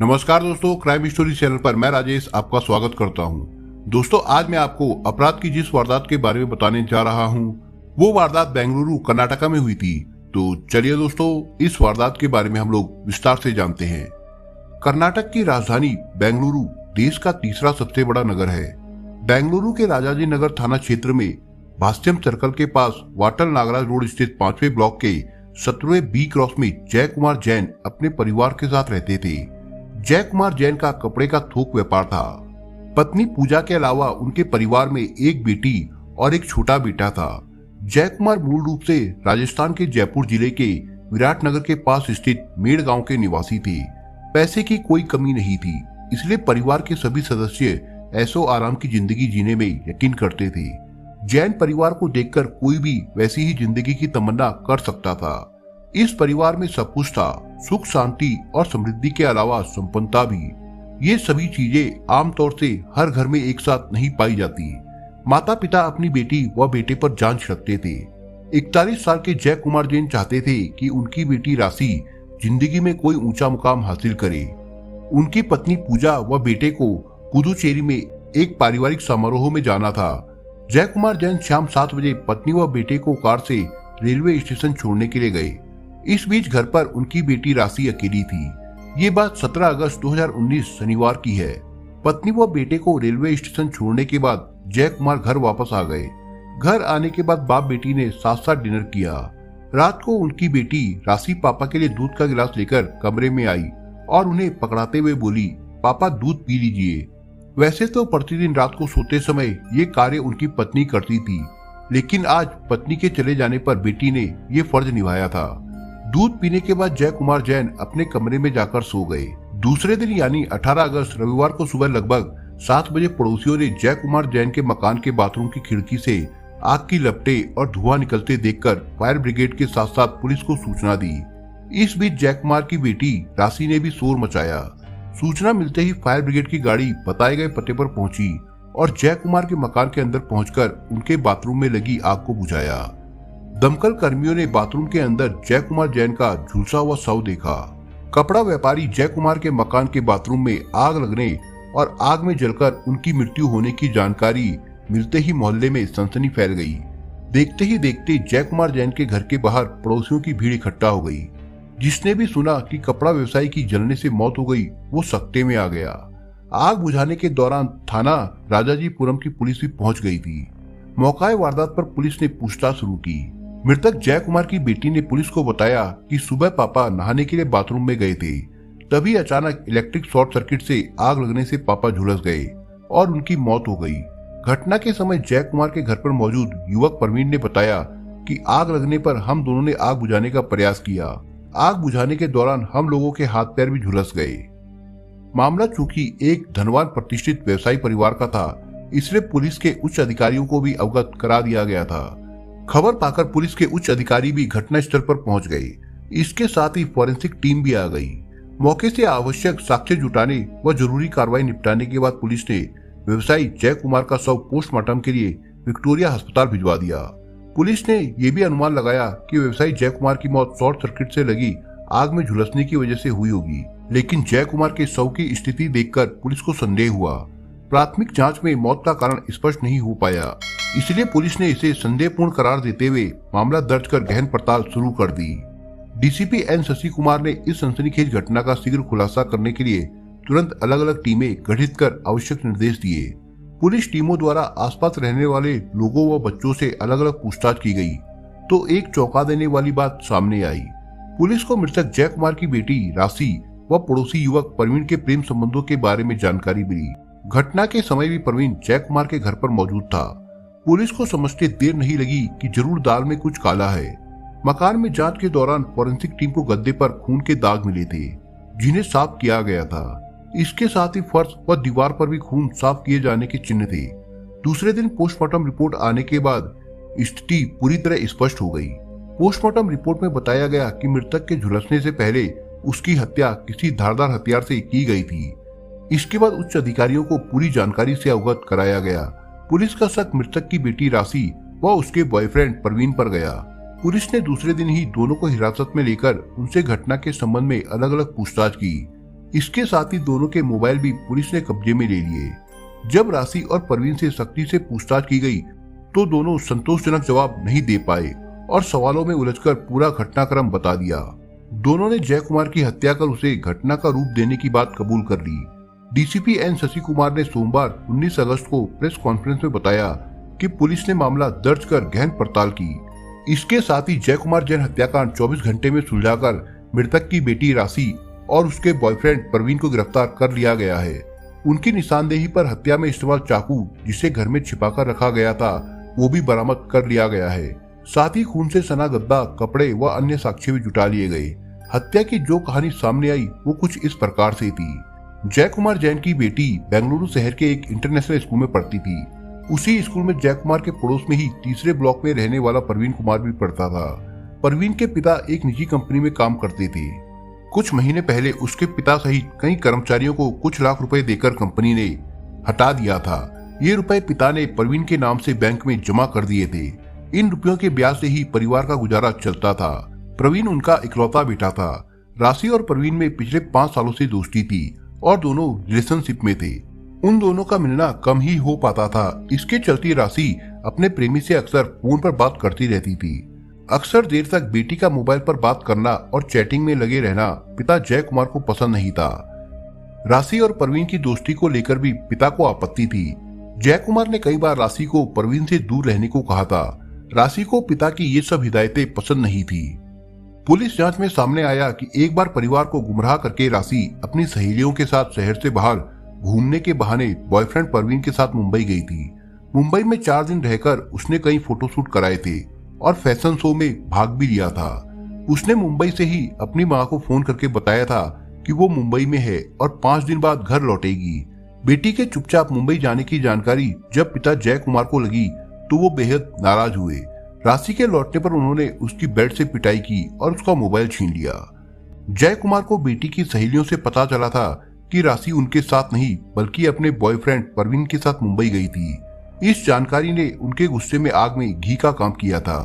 नमस्कार दोस्तों, crime story channel पर मैं राजेश आपका स्वागत करता हूं। दोस्तों, आज मैं आपको अपराध की जिस वारदात के बारे में बताने जा रहा हूं, वो वारदात बेंगलुरु कर्नाटका में हुई थी। तो चलिए दोस्तों, इस वारदात के बारे में हम लोग विस्तार से जानते हैं। कर्नाटक की राजधानी बेंगलुरु देश का तीसरा सबसे बड़ा नगर है। बेंगलुरु के राजाजी नगर थाना क्षेत्र में भास्यम सर्कल के पास वाटल नागराज रोड स्थित 5वें ब्लॉक के 17वें बी क्रॉस में जय कुमार जैन अपने परिवार के साथ रहते थे। जय कुमार जैन का कपड़े का थोक व्यापार था। पत्नी पूजा के अलावा उनके परिवार में एक बेटी और एक छोटा बेटा था। जय कुमार मूल रूप से राजस्थान के जयपुर जिले के विराटनगर के पास स्थित मेड़ गांव के निवासी थे। पैसे की कोई कमी नहीं थी, इसलिए परिवार के सभी सदस्य ऐशो आराम की जिंदगी जीने में यकीन करते थे। जैन परिवार को देखकर कोई भी वैसी ही जिंदगी की तमन्ना कर सकता था। इस परिवार में सब कुछ था, सुख शांति और समृद्धि के अलावा संपन्नता भी। ये सभी चीजें आमतौर से हर घर में एक साथ नहीं पाई जाती। माता पिता अपनी बेटी व बेटे पर जान छिड़कते थे। 41 साल के जय कुमार जैन चाहते थे कि उनकी बेटी राशि जिंदगी में कोई ऊंचा मुकाम हासिल करे। उनकी पत्नी पूजा व बेटे को पुदुचेरी में एक पारिवारिक समारोह में जाना था। जय कुमार जैन शाम 7 बजे पत्नी व बेटे को कार से रेलवे स्टेशन छोड़ने के लिए गए। इस बीच घर पर उनकी बेटी राशि अकेली थी। ये बात 17 अगस्त 2019 शनिवार की है। पत्नी व बेटे को रेलवे स्टेशन छोड़ने के बाद जय कुमार घर वापस आ गए। घर आने के बाद बाप बेटी ने साथ साथ डिनर किया। रात को उनकी बेटी राशि पापा के लिए दूध का गिलास लेकर कमरे में आई और उन्हें पकड़ाते हुए बोली, पापा दूध पी लीजिए। वैसे तो प्रतिदिन रात को सोते समय ये कार्य उनकी पत्नी करती थी, लेकिन आज पत्नी के चले जाने पर बेटी ने ये फर्ज निभाया था। दूध पीने के बाद जय कुमार जैन अपने कमरे में जाकर सो गए। दूसरे दिन यानी 18 अगस्त रविवार को सुबह लगभग 7 बजे पड़ोसियों ने जय कुमार जैन के मकान के बाथरूम की खिड़की से आग की लपटें और धुआं निकलते देखकर फायर ब्रिगेड के साथ साथ पुलिस को सूचना दी। इस बीच जय कुमार की बेटी राशि ने भी शोर मचाया। सूचना मिलते ही फायर ब्रिगेड की गाड़ी बताए गए पते पर पहुंची और जय कुमार के मकान के अंदर पहुंचकर उनके बाथरूम में लगी आग को बुझाया। दमकल कर्मियों ने बाथरूम के अंदर जय कुमार जैन का झुलसा हुआ शव देखा। कपड़ा व्यापारी जय कुमार के मकान के बाथरूम में आग लगने और आग में जलकर उनकी मृत्यु होने की जानकारी मिलते ही मोहल्ले में सनसनी फैल गई। देखते ही देखते जय कुमार जैन के घर के बाहर पड़ोसियों की भीड़ इकट्ठा हो गई। जिसने भी सुना कि कपड़ा व्यवसायी की जलने से मौत हो गई, वो सकते में आ गया। आग बुझाने के दौरान थाना राजाजीपुरम की पुलिस भी पहुंच गई थी। मौका वारदात पर पुलिस ने पूछताछ शुरू की। मृतक जय कुमार की बेटी ने पुलिस को बताया कि सुबह पापा नहाने के लिए बाथरूम में गए थे, तभी अचानक इलेक्ट्रिक शॉर्ट सर्किट से आग लगने से पापा झुलस गए और उनकी मौत हो गई। घटना के समय जय कुमार के घर पर मौजूद युवक प्रवीण ने बताया कि आग लगने पर हम दोनों ने आग बुझाने का प्रयास किया। आग बुझाने के दौरान हम लोगों के हाथ पैर भी झुलस गए। मामला चूंकि एक धनवान प्रतिष्ठित व्यवसायी परिवार का था, इसलिए पुलिस के उच्च अधिकारियों को भी अवगत करा दिया गया था। खबर पाकर पुलिस के उच्च अधिकारी भी घटनास्थल पर पहुंच गए। इसके साथ ही फॉरेंसिक टीम भी आ गई। मौके से आवश्यक साक्ष्य जुटाने व जरूरी कार्रवाई निपटाने के बाद पुलिस ने व्यवसायी जय कुमार का शव पोस्टमार्टम के लिए विक्टोरिया अस्पताल भिजवा दिया। पुलिस ने यह भी अनुमान लगाया कि व्यवसायी जय कुमार की मौत शॉर्ट सर्किट से लगी आग में झुलसने की वजह से हुई होगी, लेकिन जय कुमार के शव की स्थिति देखकर पुलिस को संदेह हुआ। प्राथमिक जांच में मौत का कारण स्पष्ट नहीं हो पाया, इसलिए पुलिस ने इसे संदेहपूर्ण करार देते हुए मामला दर्ज कर गहन पड़ताल शुरू कर दी। डीसीपी एन शशि कुमार ने इस सनसनीखेज घटना का शीघ्र खुलासा करने के लिए तुरंत अलग अलग टीमें गठित कर आवश्यक निर्देश दिए। पुलिस टीमों द्वारा आसपास रहने वाले लोगों व बच्चों से अलग अलग पूछताछ की गई तो एक चौंका देने वाली बात सामने आई। पुलिस को मृतक जय कुमार की बेटी राशि व पड़ोसी युवक प्रवीण के प्रेम संबंधों के बारे में जानकारी मिली। घटना के समय भी प्रवीण जय कुमार के घर पर मौजूद था। पुलिस को समझते देर नहीं लगी कि जरूर दाल में कुछ काला है। मकान में जांच के दौरान फॉरेंसिक टीम को गद्दे पर खून के दाग मिले थे, जिन्हें साफ किया गया था। इसके साथ ही फर्श व दीवार पर भी खून साफ किए जाने के चिन्ह थे। दूसरे दिन पोस्टमार्टम रिपोर्ट आने के बाद स्थिति पूरी तरह स्पष्ट हो गई। पोस्टमार्टम रिपोर्ट में बताया गया कि मृतक के झुलसने से पहले उसकी हत्या किसी धारदार हथियार से की गई थी। इसके बाद उच्च अधिकारियों को पूरी जानकारी से अवगत कराया गया। पुलिस का शक मृतक की बेटी राशि व उसके बॉयफ्रेंड प्रवीण पर गया। पुलिस ने दूसरे दिन ही दोनों को हिरासत में लेकर उनसे घटना के संबंध में अलग अलग पूछताछ की। इसके साथ ही दोनों के मोबाइल भी पुलिस ने कब्जे में ले लिए। जब राशि और परवीन से सख्ती से पूछताछ की गई तो दोनों संतोषजनक जवाब नहीं दे पाए और सवालों में उलझकर पूरा घटनाक्रम बता दिया। दोनों ने जय कुमार की हत्या कर उसे घटना का रूप देने की बात कबूल कर ली। डीसीपी एन शशि कुमार ने सोमवार 19 अगस्त को प्रेस कॉन्फ्रेंस में बताया कि पुलिस ने मामला दर्ज कर गहन पड़ताल की। इसके साथ ही जय कुमार जैन हत्याकांड 24 घंटे में सुलझाकर मृतक की बेटी राशि और उसके बॉयफ्रेंड परवीन को गिरफ्तार कर लिया गया है। उनकी निशानदेही पर हत्या में इस्तेमाल चाकू जिसे घर में छिपाकर रखा गया था वो भी बरामद कर लिया गया है। साथ ही खून से सना गद्दा, कपड़े व अन्य साक्ष्य भी जुटा लिए गए। हत्या की जो कहानी सामने आई वो कुछ इस प्रकार से थी। जय कुमार जैन की बेटी बेंगलुरु शहर के एक इंटरनेशनल स्कूल में पढ़ती थी। उसी स्कूल में जय कुमार के पड़ोस में ही तीसरे ब्लॉक में रहने वाला परवीन कुमार भी पढ़ता था। परवीन के पिता एक निजी कंपनी में काम करते थे। कुछ महीने पहले उसके पिता सहित कई कर्मचारियों को कुछ लाख रुपए देकर कंपनी ने हटा दिया था। ये रुपए पिता ने परवीन के नाम से बैंक में जमा कर दिए थे। इन रुपयों के ब्याज से ही परिवार का गुजारा चलता था। प्रवीण उनका इकलौता बेटा था। राशि और परवीन में पिछले 5 सालों से दोस्ती थी और दोनों रिलेशनशिप में थे। उन दोनों का मिलना कम ही हो पाता था। इसके चलते राशि अपने प्रेमी से अक्सर फोन पर बात करती रहती थी। अक्सर देर तक बेटी का मोबाइल पर बात करना और चैटिंग में लगे रहना पिता जय कुमार को पसंद नहीं था। राशि और परवीन की दोस्ती को लेकर भी पिता को आपत्ति थी। जय कुमार ने कई बार राशि को परवीन से दूर रहने को कहा था। राशि को पिता की ये सब हिदायतें पसंद नहीं थी। पुलिस जांच में सामने आया कि एक बार परिवार को गुमराह करके राशि अपनी सहेलियों के साथ शहर से बाहर घूमने के बहाने बॉयफ्रेंड परवीन के साथ मुंबई गई थी। मुंबई में 4 दिन रहकर उसने कई फोटोशूट कराए थे और फैशन शो में भाग भी लिया था। उसने मुंबई से ही अपनी मां को फोन करके बताया था कि वो मुंबई में है और 5 दिन बाद घर लौटेगी। बेटी के चुपचाप मुंबई जाने की जानकारी जब पिता जय कुमार को लगी तो वो बेहद नाराज हुए। राशि के लौटने पर उन्होंने उसकी बेड से पिटाई की और उसका मोबाइल छीन लिया। जय कुमार को बेटी की सहेलियों से पता चला था कि राशि उनके साथ नहीं बल्कि अपने बॉयफ्रेंड परवीन के साथ मुंबई गई थी। इस जानकारी ने उनके गुस्से में आग में घी का काम किया था।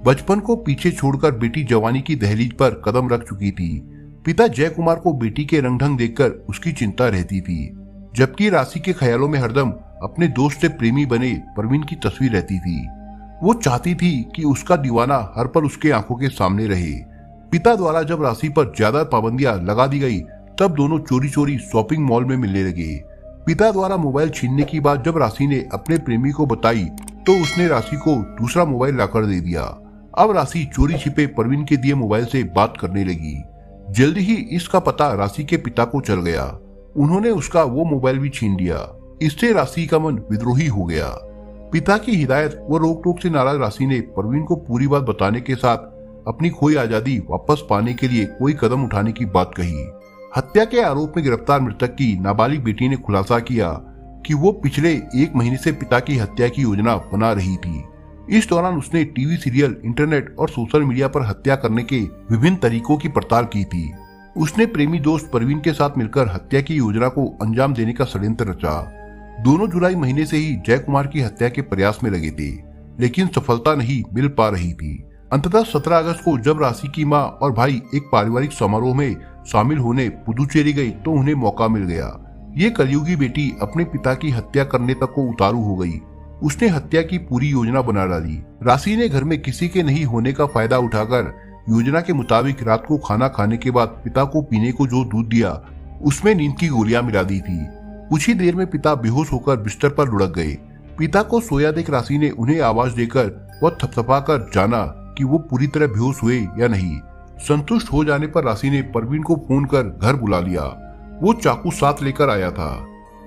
बचपन को पीछे छोड़कर बेटी जवानी की दहलीज पर कदम रख चुकी थी। पिता जय कुमार को बेटी के रंग ढंग देखकर उसकी चिंता रहती थी, जबकि राशि के ख्यालों में हरदम अपने दोस्त से प्रेमी बने परवीन की तस्वीर रहती थी। वो चाहती थी कि उसका दीवाना हर पल उसके आंखों के सामने रहे। पिता द्वारा जब राशि पर ज्यादा पाबंदियां लगा दी गई तब दोनों चोरी चोरी शॉपिंग मॉल में मिलने लगे। पिता द्वारा मोबाइल छीनने की बात जब राशि ने अपने प्रेमी को बताई तो उसने राशि को दूसरा मोबाइल लाकर दे दिया। अब राशि चोरी छिपे परवीन के दिए मोबाइल से बात करने लगी। जल्दी ही इसका पता राशि के पिता को चल गया। उन्होंने उसका वो मोबाइल भी छीन लिया। इससे राशि का मन विद्रोही हो गया। पिता की हिदायत व रोक टोक से नाराज राशि ने परवीन को पूरी बात बताने के साथ अपनी खोई आजादी वापस पाने के लिए कोई कदम उठाने की बात कही। हत्या के आरोप में गिरफ्तार मृतक की नाबालिग बेटी ने खुलासा किया कि वो पिछले 1 महीने से पिता की हत्या की योजना बना रही थी। इस दौरान उसने टीवी सीरियल, इंटरनेट और सोशल मीडिया पर हत्या करने के विभिन्न तरीकों की पड़ताल की थी। उसने प्रेमी दोस्त परवीन के साथ मिलकर हत्या की योजना को अंजाम देने का षड्यंत्र रचा। दोनों जुलाई महीने से ही जय कुमार की हत्या के प्रयास में लगे थे, लेकिन सफलता नहीं मिल पा रही थी। अंततः 17 अगस्त को जब राशि की मां और भाई एक पारिवारिक समारोह में शामिल होने पुदुचेरी गई तो उन्हें मौका मिल गया। ये कलयुगी बेटी अपने पिता की हत्या करने तक को उतारू हो गई। उसने हत्या की पूरी योजना बना डाली। राशि ने घर में किसी के नहीं होने का फायदा उठाकर योजना के मुताबिक रात को खाना खाने के बाद पिता को पीने को जो दूध दिया उसमें नींद की गोलियां मिला दी थी। कुछ ही देर में पिता बेहोश होकर बिस्तर पर लुढ़क गए। पिता को सोया देख राशि ने उन्हें आवाज देकर व थपथपाकर जाना कि वो पूरी तरह बेहोश हुए या नहीं। संतुष्ट हो जाने पर राशि ने परवीन को फोन कर घर बुला लिया। वो चाकू साथ लेकर आया था।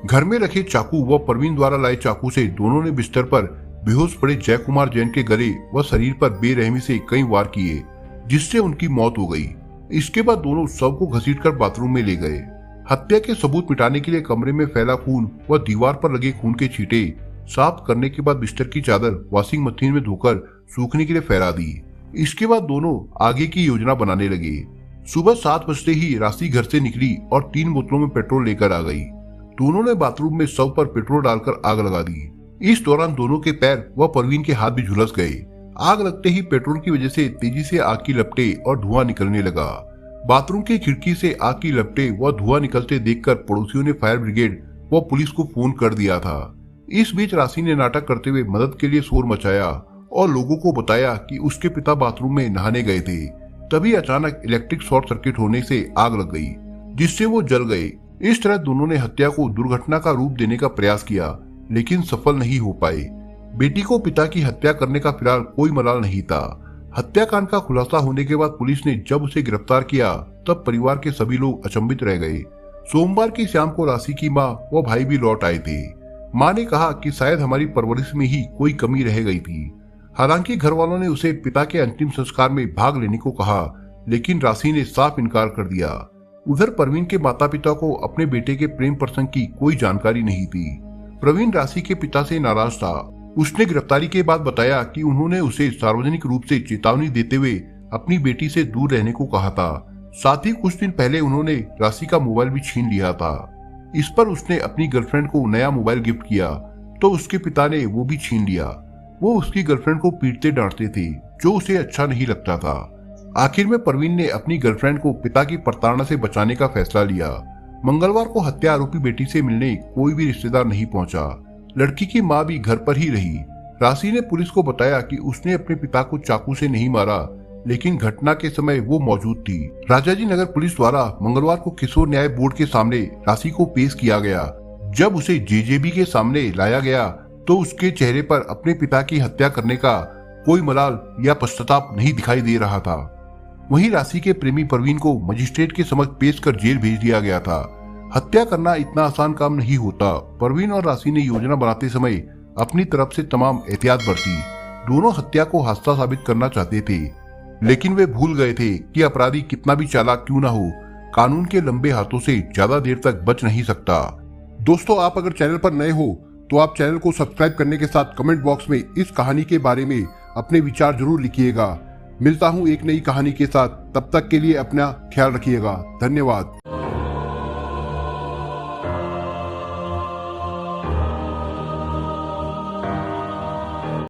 घर में रखे चाकू व परवीन द्वारा लाए चाकू से दोनों ने बिस्तर पर बेहोश पड़े जय कुमार जैन के गले व शरीर पर बेरहमी से कई वार किए, जिससे उनकी मौत हो गई। इसके बाद दोनों शव को घसीटकर बाथरूम में ले गए। हत्या के सबूत मिटाने के लिए कमरे में फैला खून व दीवार पर लगे खून के छींटे साफ करने के बाद बिस्तर की चादर वॉशिंग मशीन में धोकर सूखने के लिए फैला दी। इसके बाद दोनों आगे की योजना बनाने लगे। सुबह 7 बजते ही राशि घर से निकली और 3 बोतलों में पेट्रोल लेकर आ गई। दोनों ने बाथरूम में शव पर पेट्रोल डालकर आग लगा दी। इस दौरान दोनों के पैर व परवीन के हाथ भी झुलस गए। आग लगते ही पेट्रोल की वजह से तेजी से आग की लपटें और धुआं निकलने लगा। बाथरूम की खिड़की से आग की लपटें व धुआं निकलते देखकर पड़ोसियों ने फायर ब्रिगेड व पुलिस को फोन कर दिया था। इस बीच राशि ने नाटक करते हुए मदद के लिए शोर मचाया और लोगों को बताया कि उसके पिता बाथरूम में नहाने गए थे। तभी अचानक इलेक्ट्रिक शॉर्ट सर्किट होने से आग लग गई, जिससे वो जल गए। इस तरह दोनों ने हत्या को दुर्घटना का रूप देने का प्रयास किया, लेकिन सफल नहीं हो पाए। बेटी को पिता की हत्या करने का फिलहाल कोई मलाल नहीं था। हत्याकांड का खुलासा होने के बाद पुलिस ने जब उसे गिरफ्तार किया तब परिवार के सभी लोग अचंभित रह गए। सोमवार की शाम को राशि की माँ व भाई भी लौट आए थे। माँ ने कहा कि शायद हमारी परवरिश में ही कोई कमी रह गई थी। हालांकि घर वालों ने उसे पिता के अंतिम संस्कार में भाग लेने को कहा, लेकिन राशि ने साफ इनकार कर दिया। उधर प्रवीण के माता पिता को अपने बेटे के प्रेम प्रसंग की कोई जानकारी नहीं थी। प्रवीण राशि के पिता से नाराज था। उसने गिरफ्तारी के बाद बताया कि उन्होंने उसे सार्वजनिक रूप से चेतावनी देते हुए अपनी बेटी से दूर रहने को कहा था। साथ ही कुछ दिन पहले उन्होंने राशि का मोबाइल भी छीन लिया था। इस पर उसने अपनी गर्लफ्रेंड को नया मोबाइल गिफ्ट किया तो उसके पिता ने वो भी छीन लिया। वो उसकी गर्लफ्रेंड को पीटते डांटते थे, जो उसे अच्छा नहीं लगता था। आखिर में प्रवीण ने अपनी गर्लफ्रेंड को पिता की प्रताड़ना से बचाने का फैसला लिया। मंगलवार को हत्या आरोपी बेटी से मिलने कोई भी रिश्तेदार नहीं पहुंचा। लड़की की मां भी घर पर ही रही। राशि ने पुलिस को बताया कि उसने अपने पिता को चाकू से नहीं मारा, लेकिन घटना के समय वो मौजूद थी। राजाजी नगर पुलिस द्वारा मंगलवार को किशोर न्याय बोर्ड के सामने राशि को पेश किया गया। जब उसे जेजेबी के सामने लाया गया तो उसके चेहरे पर अपने पिता की हत्या करने का कोई मलाल या पश्चाताप नहीं दिखाई दे रहा था। वहीं राशि के प्रेमी प्रवीण को मजिस्ट्रेट के समक्ष पेश कर जेल भेज दिया गया था। हत्या करना इतना आसान काम नहीं होता। प्रवीण और राशि ने योजना बनाते समय अपनी तरफ से तमाम एहतियात बरती। दोनों हत्या को हादसा साबित करना चाहते थे, लेकिन वे भूल गए थे कि अपराधी कितना भी चालाक क्यों ना हो, कानून के लंबे हाथों से ज्यादा देर तक बच नहीं सकता। दोस्तों, आप अगर चैनल पर नए हो तो आप चैनल को सब्सक्राइब करने के साथ कमेंट बॉक्स में इस कहानी के बारे में अपने विचार जरूर लिखिएगा। मिलता हूं एक नई कहानी के साथ, तब तक के लिए अपना ख्याल रखिएगा। धन्यवाद।